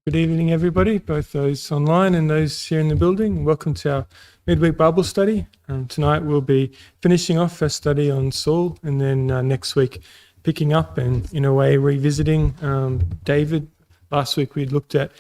Good evening, everybody, both those online and those here in the building. Welcome to our Midweek Bible study. Tonight we'll be finishing off our study on Saul, and then next week picking up and, in a way, revisiting David. Last week we looked at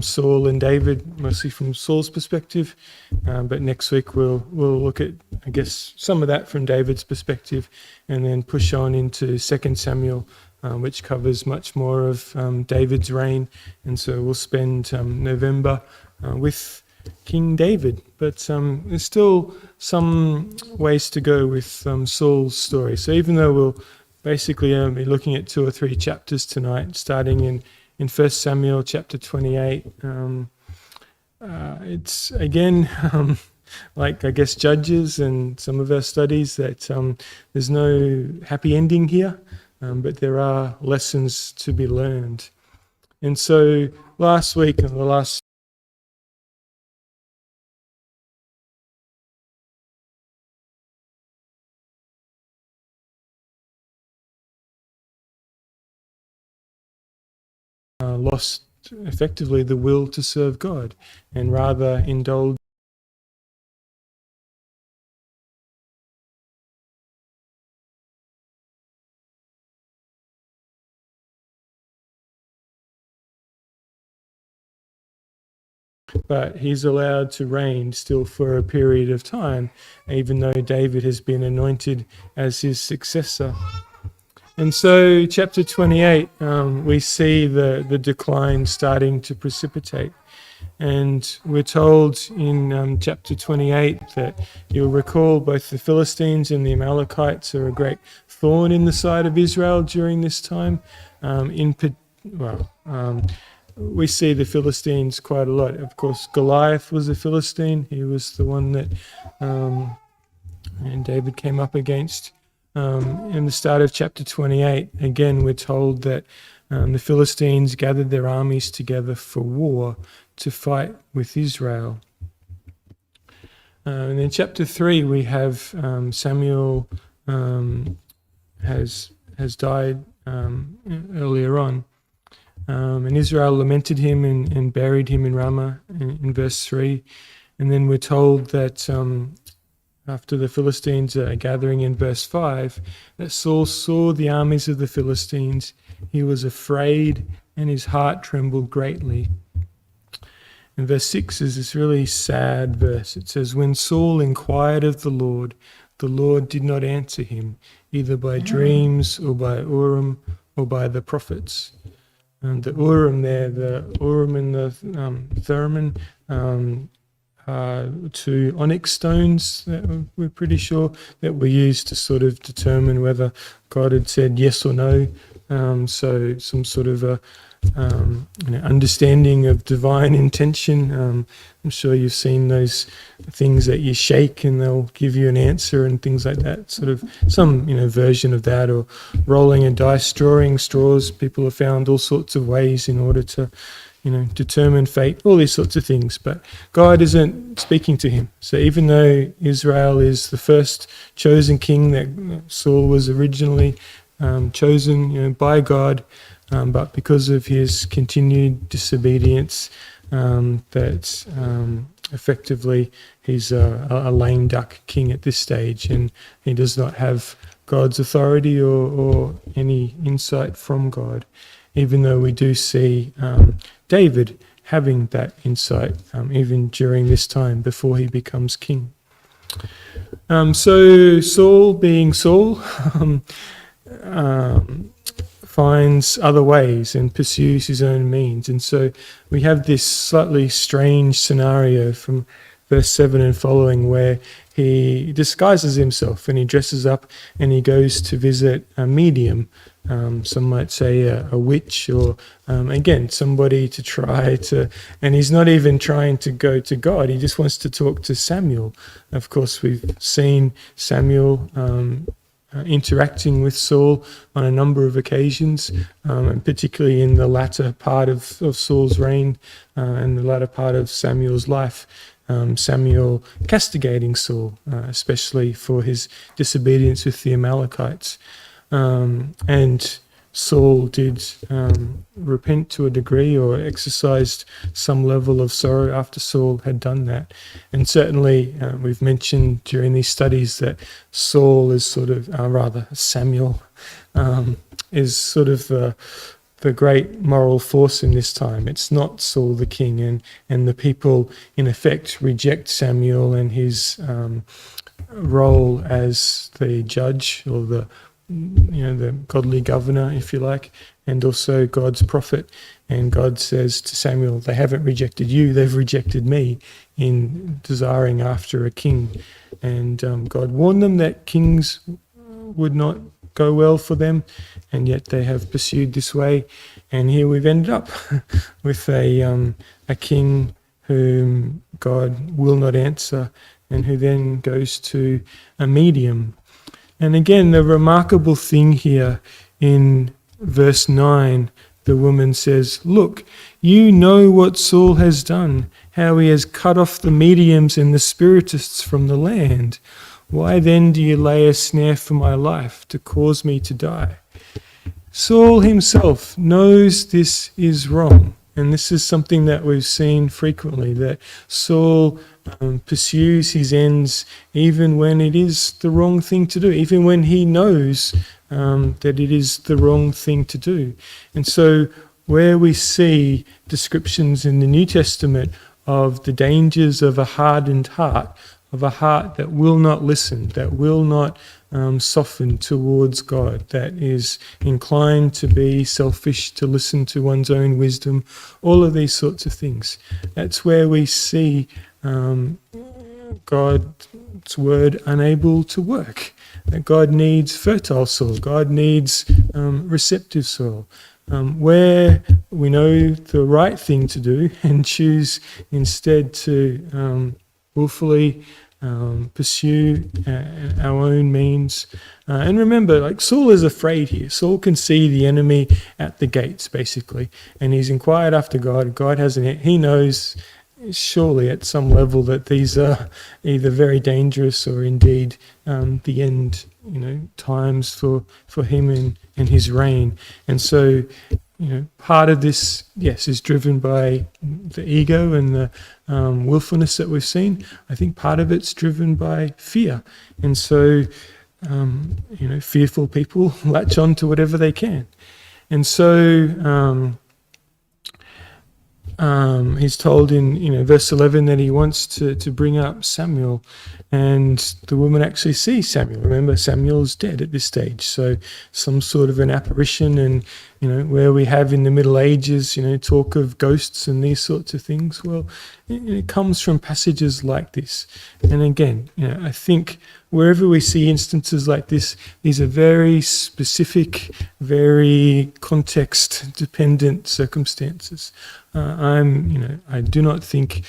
Saul and David, mostly from Saul's perspective, but next week we'll look at, I guess, some of that from David's perspective, and then push on into 2 Samuel, which covers much more of David's reign. And so we'll spend November with King David. But there's still some ways to go with Saul's story. So even though we'll basically be looking at 2 or 3 chapters tonight, starting in 1 Samuel chapter 28, it's again like, I guess, Judges and some of our studies, that there's no happy ending here. But there are lessons to be learned. And so last week, and the last lost effectively the will to serve God, and rather indulged but he's allowed to reign still for a period of time, even though David has been anointed as his successor. And so chapter 28, we see the decline starting to precipitate. And we're told in chapter 28 that, you'll recall, both the Philistines and the Amalekites are a great thorn in the side of Israel during this time. We see the Philistines quite a lot. Of course, Goliath was a Philistine. He was the one that and David came up against. In the start of chapter 28, again, we're told that the Philistines gathered their armies together for war to fight with Israel. And in chapter 3, we have Samuel has died earlier on. And Israel lamented him and buried him in Ramah in verse 3. And then we're told that after the Philistines are gathering in verse 5, that Saul saw the armies of the Philistines. He was afraid and his heart trembled greatly. And verse 6 is this really sad verse. It says, "When Saul inquired of the Lord did not answer him, either by dreams or by Urim or by the prophets." And the Urim there, the Urim and the Thummim, two onyx stones that we're pretty sure that were used to sort of determine whether God had said yes or no. So some sort of a understanding of divine intention. I'm sure you've seen those things that you shake and they'll give you an answer and things like that. Sort of some version of that, or rolling a dice, drawing straws. People have found all sorts of ways in order to determine fate, all these sorts of things. But God isn't speaking to him. So even though Israel is the first chosen king, that Saul was originally chosen by God, but because of his continued disobedience, that effectively he's a lame duck king at this stage, and he does not have God's authority or any insight from God, even though we do see David having that insight even during this time before he becomes king. So Saul, being Saul, finds other ways and pursues his own means. And so we have this slightly strange scenario from verse 7 and following, where he disguises himself and he dresses up and he goes to visit a medium. Some might say a witch, or again, somebody to try to, and he's not even trying to go to God, he just wants to talk to Samuel. Of course, we've seen Samuel interacting with Saul on a number of occasions, and particularly in the latter part of Saul's reign and the latter part of Samuel's life. Samuel castigating Saul, especially for his disobedience with the Amalekites. And Saul did repent to a degree or exercised some level of sorrow after Saul had done that. And certainly we've mentioned during these studies that Saul is sort of, Samuel is sort of the great moral force in this time. It's not Saul the king, and the people in effect reject Samuel and his role as the judge or the godly governor, if you like, and also God's prophet. And God says to Samuel, they haven't rejected you, they've rejected me in desiring after a king. And God warned them that kings would not go well for them, and yet they have pursued this way. And here we've ended up with a king whom God will not answer, and who then goes to a medium. And again, the remarkable thing here in verse 9, the woman says, look, you know what Saul has done, how he has cut off the mediums and the spiritists from the land. Why then do you lay a snare for my life to cause me to die? Saul himself knows this is wrong. And this is something that we've seen frequently, that Saul pursues his ends even when it is the wrong thing to do, even when he knows that it is the wrong thing to do. And so where we see descriptions in the New Testament of the dangers of a hardened heart, of a heart that will not listen, that will not soften towards God, that is inclined to be selfish, to listen to one's own wisdom, all of these sorts of things. That's where we see God's word unable to work. That God needs fertile soil, God needs receptive soil. Where we know the right thing to do and choose instead to willfully pursue our own means. And remember, like, Saul is afraid here. Saul can see the enemy at the gates, basically, and he's inquired after God. God hasn't. He knows surely at some level that these are either very dangerous or indeed the end, times for him and his reign. And so, part of this, yes, is driven by the ego and the willfulness that we've seen. I think part of it's driven by fear. And so, fearful people latch on to whatever they can. And so, he's told in verse 11 that he wants to bring up Samuel, and the woman actually sees Samuel. Remember, Samuel's dead at this stage, so some sort of an apparition. And where we have in the Middle Ages talk of ghosts and these sorts of things, well, it comes from passages like this. And again, I think wherever we see instances like this, these are very specific, very context-dependent circumstances. I do not think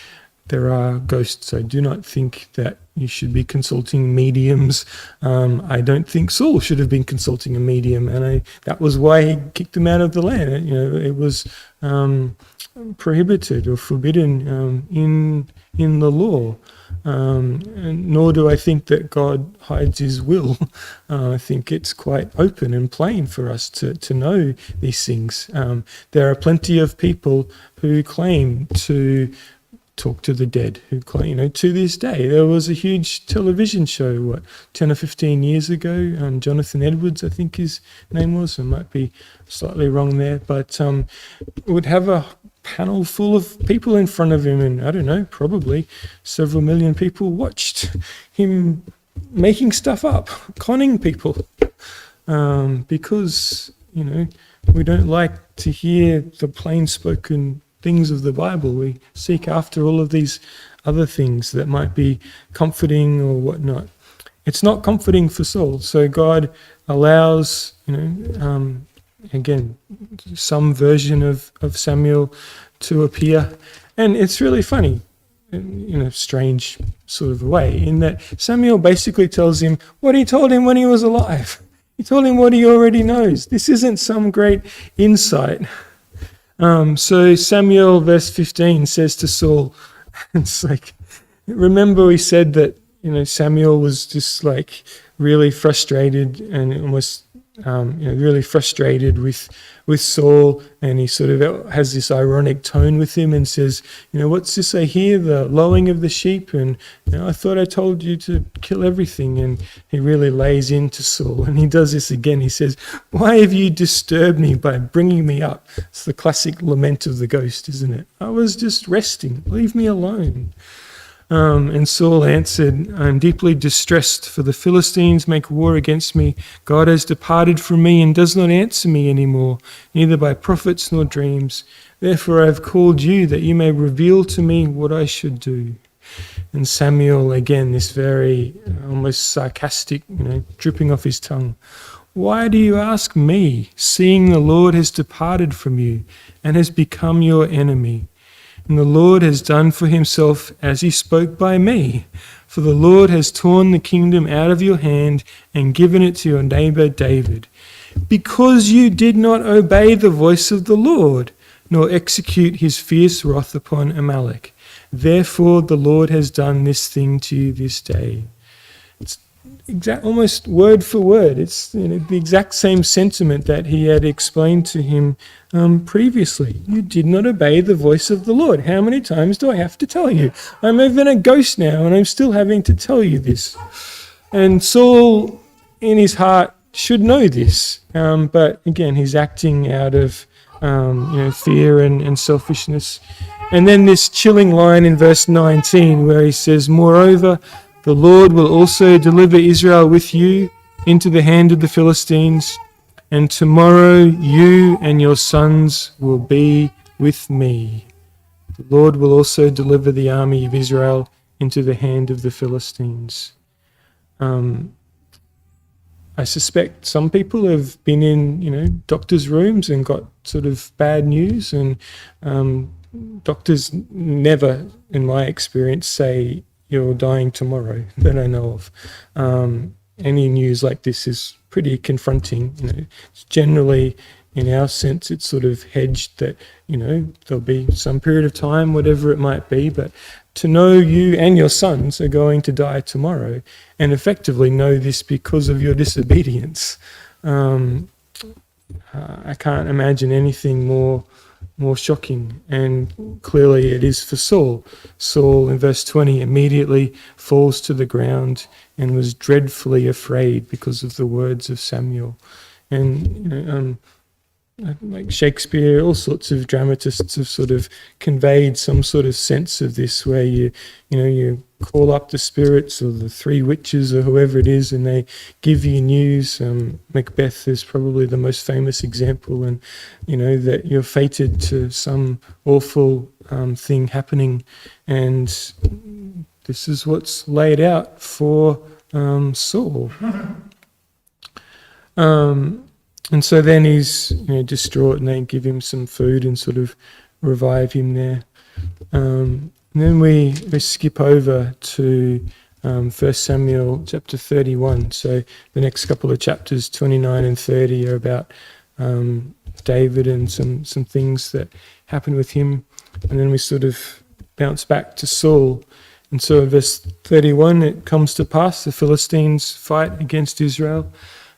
there are ghosts. I do not think that you should be consulting mediums. I don't think Saul should have been consulting a medium, and that was why he kicked him out of the land. It was prohibited or forbidden in the law. And nor do I think that God hides his will. I think it's quite open and plain for us to know these things. There are plenty of people who claim to talk to the dead, who claim, to this day. There was a huge television show, 10 or 15 years ago, Jonathan Edwards, I think his name was. I might be slightly wrong there, but would have a panel full of people in front of him, and I don't know, probably several million people watched him making stuff up, conning people, because we don't like to hear the plain spoken things of the Bible. We seek after all of these other things that might be comforting or whatnot. It's not comforting for Saul, so God allows again, some version of Samuel to appear. And it's really funny, in a strange sort of way, in that Samuel basically tells him what he told him when he was alive. He told him what he already knows. This isn't some great insight. So Samuel, verse 15, says to Saul, it's like, remember we said that, Samuel was just like really frustrated and almost really frustrated with Saul, and he sort of has this ironic tone with him and says, what's this I hear, the lowing of the sheep? And I thought I told you to kill everything. And he really lays into Saul, and he does this again. He says, why have you disturbed me by bringing me up? It's the classic lament of the ghost, isn't it? I was just resting. Leave me alone. And Saul answered, I am deeply distressed, for the Philistines make war against me. God has departed from me and does not answer me any more, neither by prophets nor dreams. Therefore I have called you, that you may reveal to me what I should do. And Samuel, again, this very almost sarcastic, dripping off his tongue. Why do you ask me, seeing the Lord has departed from you and has become your enemy? And the Lord has done for himself as he spoke by me. For the Lord has torn the kingdom out of your hand and given it to your neighbor David. Because you did not obey the voice of the Lord, nor execute his fierce wrath upon Amalek. Therefore the Lord has done this thing to you this day. It's almost word for word. It's the exact same sentiment that he had explained to him previously. You did not obey the voice of the Lord. How many times do I have to tell you? I'm even a ghost now, and I'm still having to tell you this. And Saul, in his heart, should know this, but again, he's acting out of fear and selfishness. And then this chilling line in verse 19, where he says, moreover, the Lord will also deliver Israel with you into the hand of the Philistines, and tomorrow you and your sons will be with me. The Lord will also deliver the army of Israel into the hand of the Philistines. I suspect some people have been in, doctors' rooms and got sort of bad news, and doctors never, in my experience, say you're dying tomorrow, that I know of. Any news like this is pretty confronting. It's generally, in our sense, it's sort of hedged that, there'll be some period of time, whatever it might be, but to know you and your sons are going to die tomorrow, and effectively know this because of your disobedience, I can't imagine anything more shocking. And clearly it is for Saul. Saul, in verse 20, immediately falls to the ground and was dreadfully afraid because of the words of Samuel. And like Shakespeare, all sorts of dramatists have sort of conveyed some sort of sense of this, where you call up the spirits or the three witches or whoever it is, and they give you news. Macbeth is probably the most famous example, and that you're fated to some awful thing happening, and this is what's laid out for Saul. And so then he's distraught, and they give him some food and sort of revive him there. And then we skip over to 1 Samuel chapter 31. So the next couple of chapters, 29 and 30, are about David and some things that happen with him. And then we sort of bounce back to Saul. And so in verse 31, it comes to pass, the Philistines fight against Israel,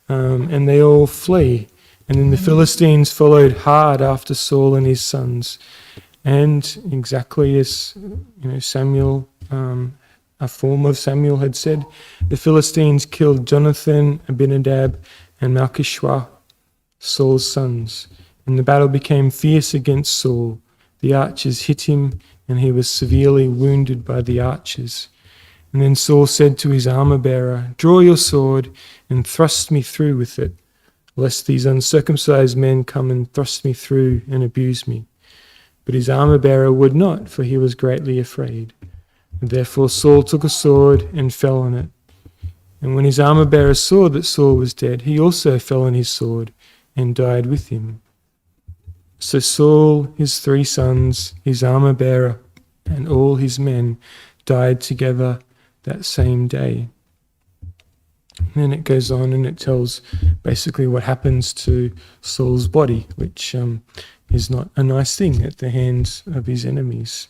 and they all flee. And then the Philistines followed hard after Saul and his sons. And exactly as Samuel, a form of Samuel, had said, the Philistines killed Jonathan, Abinadab, and Malchishua, Saul's sons. And the battle became fierce against Saul. The archers hit him, and he was severely wounded by the archers. And then Saul said to his armor-bearer, draw your sword and thrust me through with it, lest these uncircumcised men come and thrust me through and abuse me. But his armor-bearer would not, for he was greatly afraid. And therefore Saul took a sword and fell on it. And when his armor-bearer saw that Saul was dead, he also fell on his sword and died with him. So Saul, his 3 sons, his armor-bearer, and all his men died together that same day. And then it goes on and it tells basically what happens to Saul's body, which is not a nice thing at the hands of his enemies.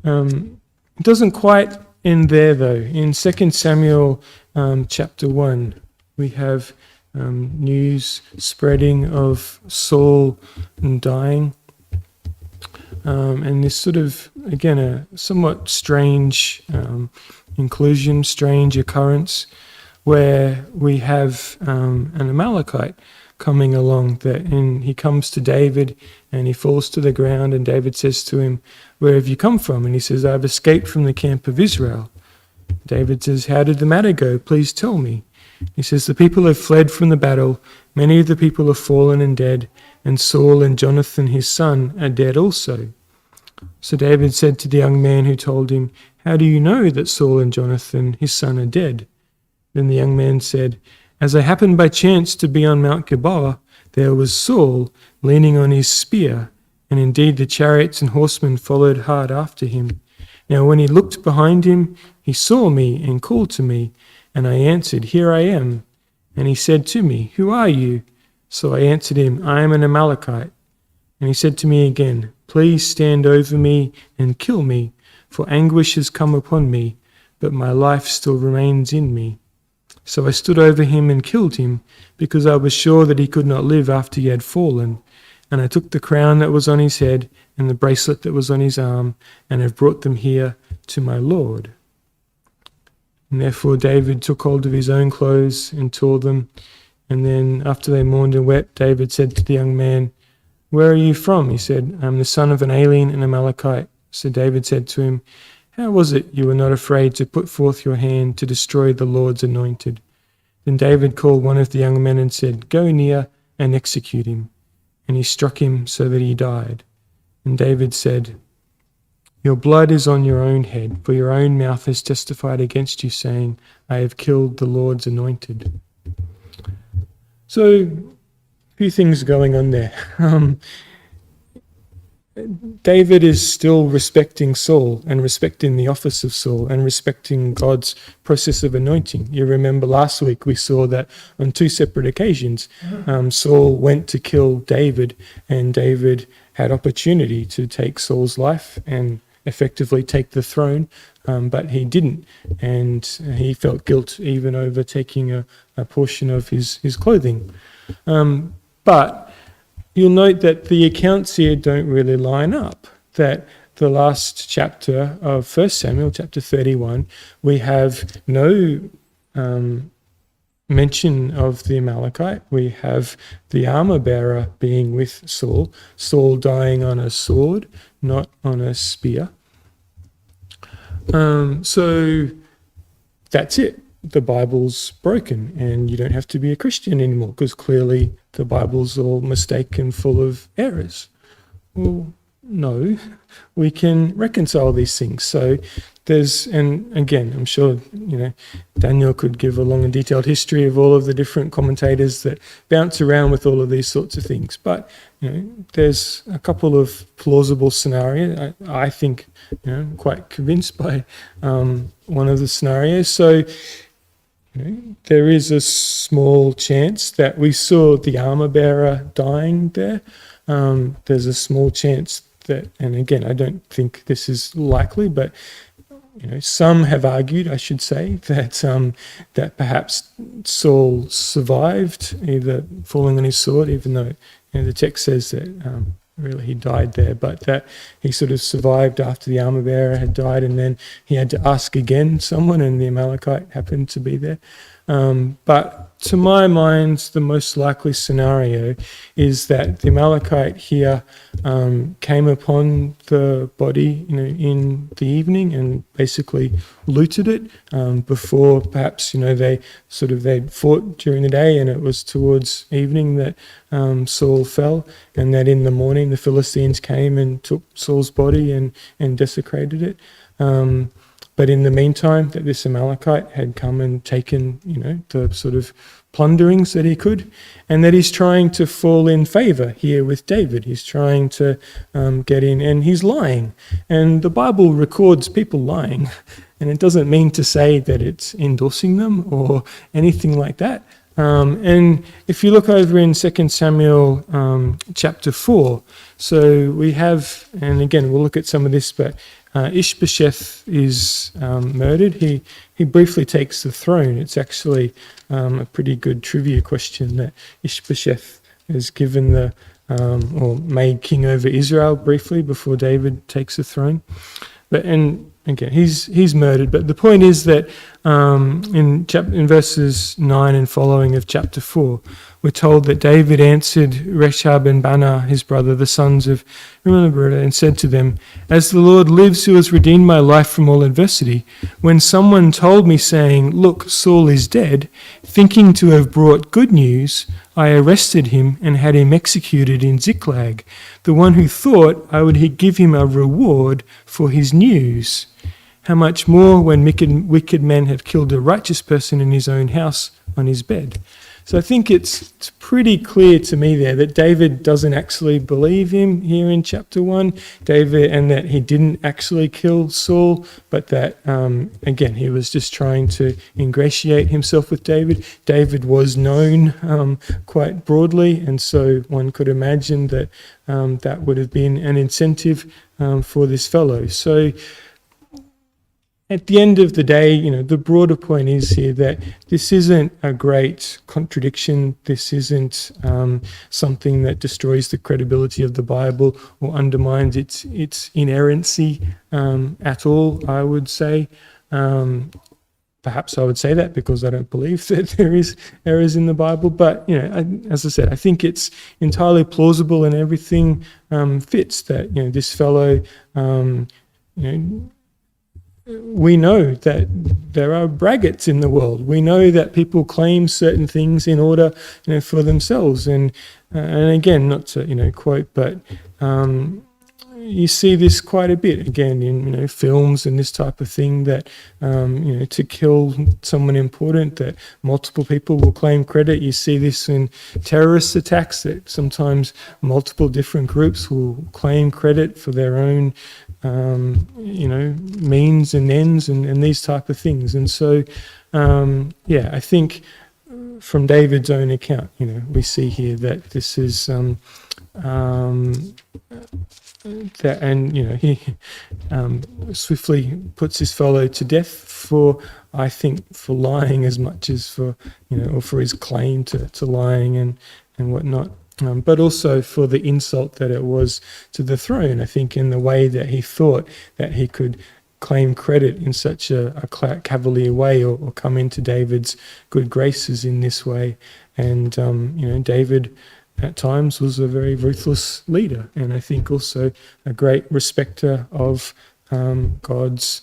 It doesn't quite end there, though. In 2 Samuel chapter 1, we have news spreading of Saul dying. And this sort of, again, a somewhat strange inclusion, strange occurrence, where we have an Amalekite coming along, and he comes to David and he falls to the ground, and David says to him, "Where have you come from?" And he says, "I've escaped from the camp of Israel." David says, "How did the matter go? Please tell me." He says, "The people have fled from the battle. Many of the people have fallen and dead, and Saul and Jonathan his son are dead also." So David said to the young man who told him, "How do you know that Saul and Jonathan his son are dead?" Then the young man said, "As I happened by chance to be on Mount Gilboa, there was Saul leaning on his spear, and indeed the chariots and horsemen followed hard after him. Now when he looked behind him, he saw me and called to me, and I answered, 'Here I am.' And he said to me, 'Who are you?' So I answered him, 'I am an Amalekite.' And he said to me again, 'Please stand over me and kill me, for anguish has come upon me, but my life still remains in me.' So I stood over him and killed him, because I was sure that he could not live after he had fallen. And I took the crown that was on his head and the bracelet that was on his arm, and have brought them here to my Lord." And therefore David took hold of his own clothes and tore them. And then after they mourned and wept, David said to the young man, "Where are you from?" He said, "I'm the son of an alien, an Amalekite." So David said to him, "How was it you were not afraid to put forth your hand to destroy the Lord's anointed?" Then David called one of the young men and said, "Go near and execute him." And he struck him so that he died. And David said, "Your blood is on your own head, for your own mouth has testified against you, saying, 'I have killed the Lord's anointed.'" So, a few things going on there. David is still respecting Saul and respecting the office of Saul and respecting God's process of anointing. You remember last week we saw that on two separate occasions, Saul went to kill David, and David had opportunity to take Saul's life and effectively take the throne, but he didn't, and he felt guilt even over taking a portion of his clothing. But you'll note that the accounts here don't really line up, that the last chapter of 1 Samuel, chapter 31, we have no mention of the Amalekite. We have the armor bearer being with Saul, Saul dying on a sword, not on a spear. So that's it. The Bible's broken, and you don't have to be a Christian anymore, because clearly the Bible's all mistaken, full of errors. Well, no, we can reconcile these things. So and again, I'm sure, Daniel could give a long and detailed history of all of the different commentators that bounce around with all of these sorts of things. But, there's a couple of plausible scenarios. I think, I'm quite convinced by one of the scenarios. So, there is a small chance that we saw the armor bearer dying there. There's a small chance that, and again, I don't think this is likely, but some have argued, I should say, that perhaps Saul survived, either falling on his sword, even though the text says that really he died there, but that he sort of survived after the armor bearer had died, and then he had to ask again someone, and the Amalekite happened to be there. But to my mind, the most likely scenario is that the Amalekite here came upon the body, in the evening, and basically looted it before perhaps they'd fought during the day, and it was towards evening that Saul fell, and that in the morning the Philistines came and took Saul's body and desecrated it. But in the meantime, that this Amalekite had come and taken, the sort of plunderings that he could, and that he's trying to fall in favor here with David. He's trying to get in, and he's lying. And the Bible records people lying, and it doesn't mean to say that it's endorsing them or anything like that. And if you look over in 2 Samuel chapter 4, so we have, and again, we'll look at some of this, but Ishbosheth is murdered. He briefly takes the throne. It's actually a pretty good trivia question that Ishbosheth is given or made king over Israel briefly before David takes the throne. And again, he's murdered. But the point is that in verses 9 and following of chapter 4, we're told that David answered Rechab and Baanah, his brother, the sons of Remember, and said to them, "As the Lord lives, who has redeemed my life from all adversity, when someone told me, saying, 'Look, Saul is dead,' thinking to have brought good news, I arrested him and had him executed in Ziklag, the one who thought I would give him a reward for his news. How much more when wicked men have killed a righteous person in his own house on his bed?" So I think it's pretty clear to me there that David doesn't actually believe him here in chapter 1, and that he didn't actually kill Saul, but that, again, he was just trying to ingratiate himself with David. David was known quite broadly, and so one could imagine that that would have been an incentive for this fellow. So at the end of the day, the broader point is here that this isn't a great contradiction. This isn't something that destroys the credibility of the Bible or undermines its inerrancy at all, I would say. Perhaps I would say that because I don't believe that there is errors in the Bible. But, as I said, I think it's entirely plausible and everything fits that, this fellow, we know that there are braggarts in the world. We know that people claim certain things in order, for themselves. And again, not to quote, but you see this quite a bit again in films and this type of thing. That to kill someone important, that multiple people will claim credit. You see this in terrorist attacks, that sometimes multiple different groups will claim credit for their own means and ends and these type of things. And so, I think from David's own account, we see here that this is that, and he swiftly puts this fellow to death for lying as much as for or for his claim to lying and whatnot. But also for the insult that it was to the throne, I think, in the way that he thought that he could claim credit in such a cavalier way or come into David's good graces in this way. And, David at times was a very ruthless leader, and I think also a great respecter of God's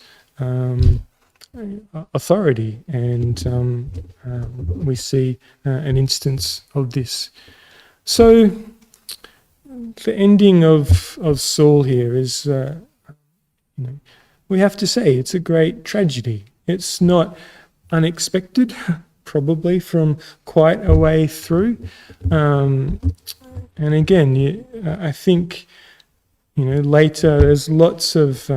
authority. And we see an instance of this. So the ending of Saul here is, we have to say it's a great tragedy. It's not unexpected, probably from quite a way through. And again, I think, later there's lots of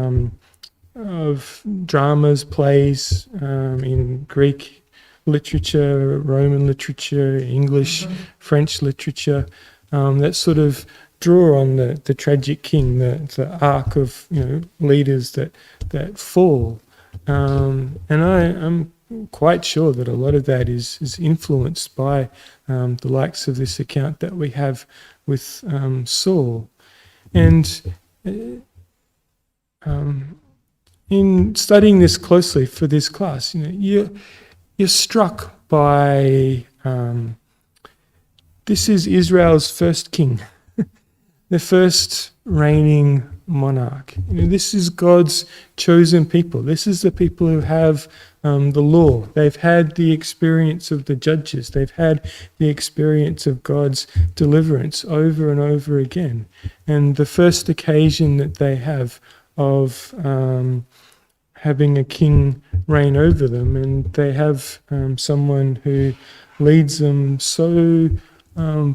dramas, plays in Greek literature, Roman literature, English, French literature, that sort of draw on the tragic king, the arc of leaders that fall, and I'm quite sure that a lot of that is influenced by the likes of this account that we have with Saul. And in studying this closely for this class, you're struck by this is Israel's first king, the first reigning monarch. This is God's chosen people. This is the people who have the law. They've had the experience of the judges. They've had the experience of God's deliverance over and over again. And the first occasion that they have of having a king reign over them, and they have someone who leads them so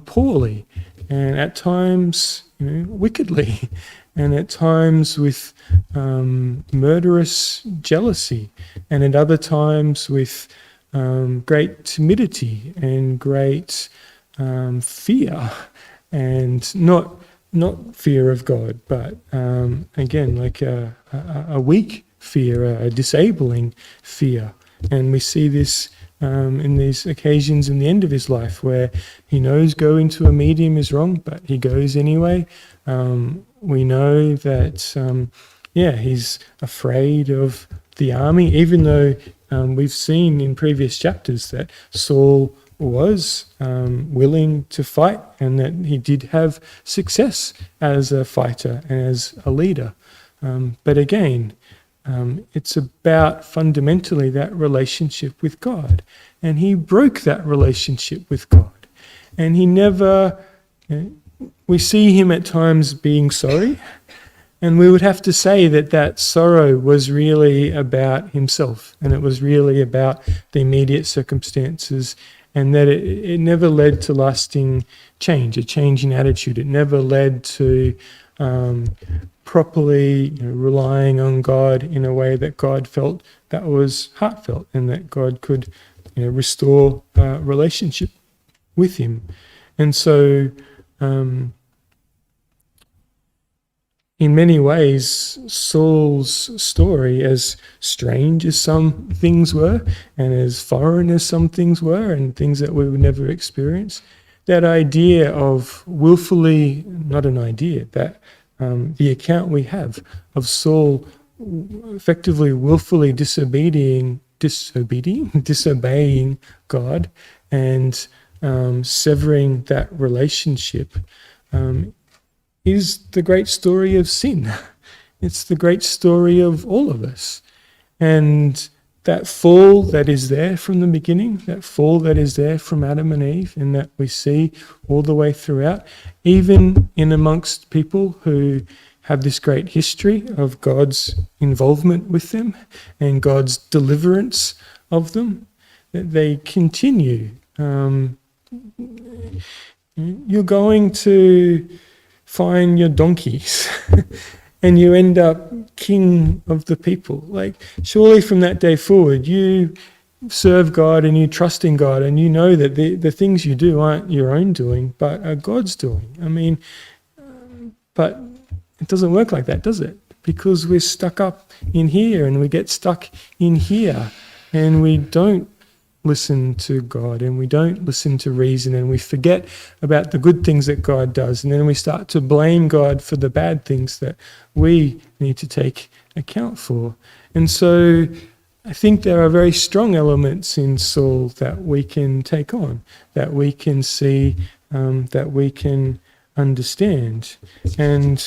poorly, and at times wickedly, and at times with murderous jealousy, and at other times with great timidity and great fear, and not not fear of God, but again, like a weak fear, a disabling fear. And we see this in these occasions in the end of his life where he knows going to a medium is wrong, but he goes anyway. We know that, he's afraid of the army, even though we've seen in previous chapters that Saul was willing to fight and that he did have success as a fighter and as a leader. But again, it's about fundamentally that relationship with God. And he broke that relationship with God. And he never, we see him at times being sorry. And we would have to say that that sorrow was really about himself. And it was really about the immediate circumstances. And that it never led to lasting change, a change in attitude. It never led to properly relying on God in a way that God felt that was heartfelt and that God could restore relationship with him. And so in many ways, Saul's story, as strange as some things were and as foreign as some things were and things that we would never experience, that idea of willfully, not an idea, that the account we have of Saul effectively willfully disobeying God and severing that relationship is the great story of sin. It's the great story of all of us. And that fall that is there from the beginning, that fall that is there from Adam and Eve, and that we see all the way throughout, even in amongst people who have this great history of God's involvement with them and God's deliverance of them, that they continue. You're going to find your donkeys and you end up king of the people. Like, surely from that day forward, you serve God and you trust in God and you know that the things you do aren't your own doing, but are God's doing. I mean, but it doesn't work like that, does it? Because we're stuck up in here and we get stuck in here and we don't listen to God and we don't listen to reason and we forget about the good things that God does, and then we start to blame God for the bad things that we need to take account for. And so I think there are very strong elements in Saul that we can take on, that we can see, that we can understand. And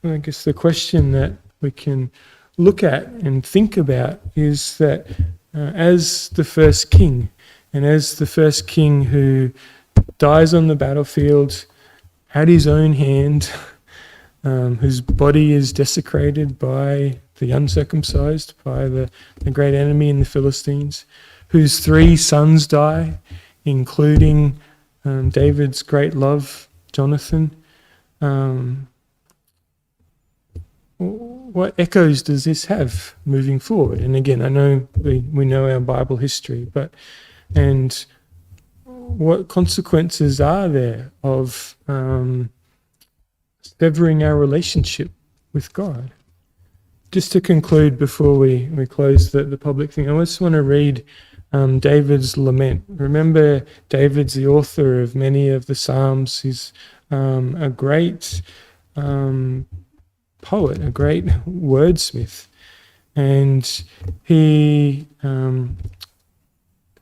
I guess the question that we can look at and think about is that as the first king, and as the first king who dies on the battlefield at his own hand, whose body is desecrated by the uncircumcised, by the great enemy in the Philistines, whose 3 sons die, including David's great love, Jonathan. What echoes does this have moving forward? And again, I know we know our Bible history, and what consequences are there of severing our relationship with God? Just to conclude before we close the public thing, I just want to read David's lament. Remember, David's the author of many of the Psalms. He's a great poet, a great wordsmith, and he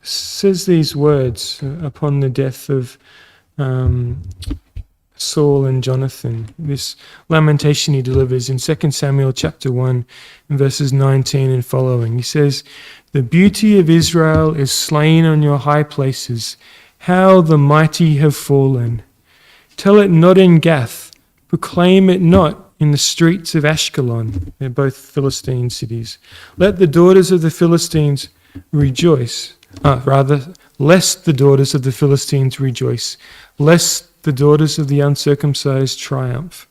says these words upon the death of Saul and Jonathan. This lamentation he delivers in 2 Samuel chapter 1 verses 19 and following. He says, "The beauty of Israel is slain on your high places. How the mighty have fallen. Tell it not in Gath, proclaim it not in the streets of Ashkelon." They're both Philistine cities. "Let the daughters of the Philistines rejoice. Lest the daughters of the Philistines rejoice, lest the daughters of the uncircumcised triumph.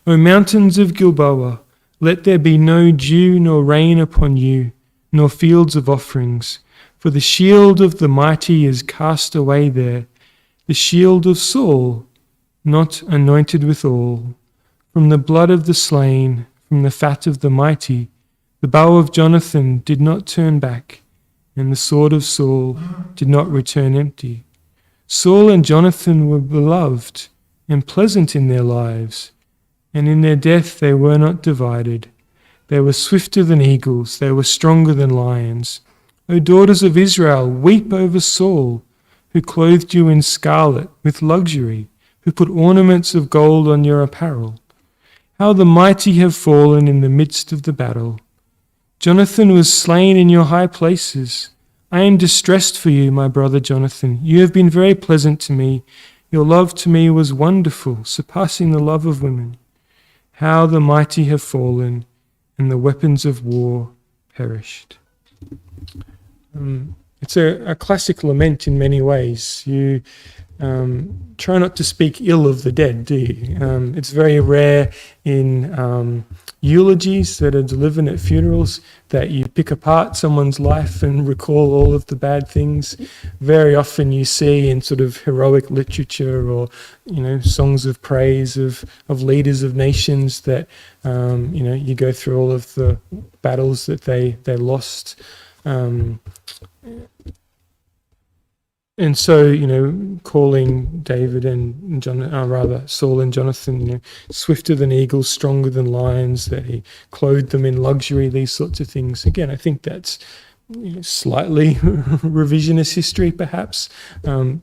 O mountains of Gilboa, let there be no dew nor rain upon you, nor fields of offerings. For the shield of the mighty is cast away there, the shield of Saul not anointed with oil. From the blood of the slain, from the fat of the mighty, the bow of Jonathan did not turn back, and the sword of Saul did not return empty. Saul and Jonathan were beloved and pleasant in their lives, and in their death they were not divided. They were swifter than eagles, they were stronger than lions. O daughters of Israel, weep over Saul, who clothed you in scarlet with luxury, who put ornaments of gold on your apparel. How the mighty have fallen in the midst of the battle. Jonathan was slain in your high places. I am distressed for you, my brother Jonathan. You have been very pleasant to me. Your love to me was wonderful, surpassing the love of women. How the mighty have fallen, and the weapons of war perished. It's a classic lament in many ways. You try not to speak ill of the dead, do you? It's very rare in eulogies that are delivered at funerals that you pick apart someone's life and recall all of the bad things. Very often you see in sort of heroic literature or, songs of praise of leaders of nations that, you go through all of the battles that they lost. And so, calling David and Saul and Jonathan, swifter than eagles, stronger than lions, that he clothed them in luxury, these sorts of things. Again, I think that's slightly revisionist history, perhaps,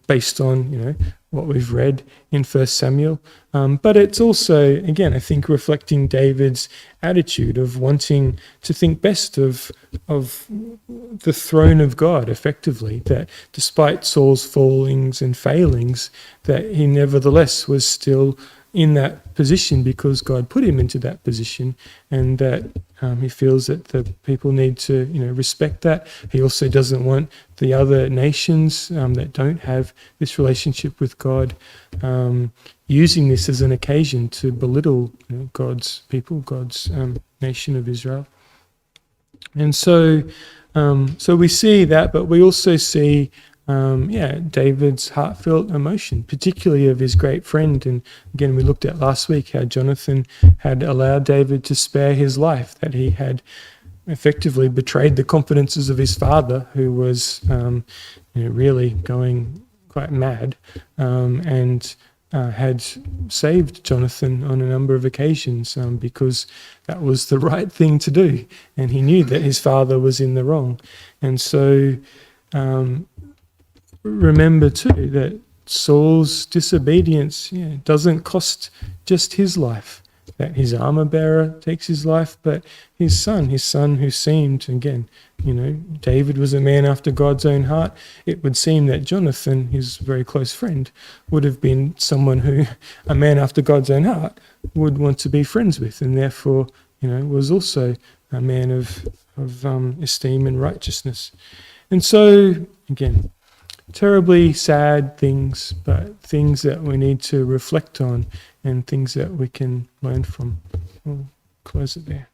based on, what we've read in 1 Samuel. But it's also, again, I think reflecting David's attitude of wanting to think best of the throne of God, effectively, that despite Saul's fallings and failings, that he nevertheless was still in that position because God put him into that position, and that he feels that the people need to, respect that. He also doesn't want the other nations that don't have this relationship with God using this as an occasion to belittle God's people, God's nation of Israel. And so we see that, but we also see David's heartfelt emotion, particularly of his great friend. And again, we looked at last week how Jonathan had allowed David to spare his life, that he had effectively betrayed the confidences of his father, who was really going quite mad, and had saved Jonathan on a number of occasions because that was the right thing to do. And he knew that his father was in the wrong. And so remember too that Saul's disobedience doesn't cost just his life, that his armor bearer takes his life, but his son who seemed, again, David was a man after God's own heart. It would seem that Jonathan, his very close friend, would have been someone who a man after God's own heart would want to be friends with, and therefore, was also a man of esteem and righteousness. And so, again, terribly sad things, but things that we need to reflect on and things that we can learn from. We'll close it there.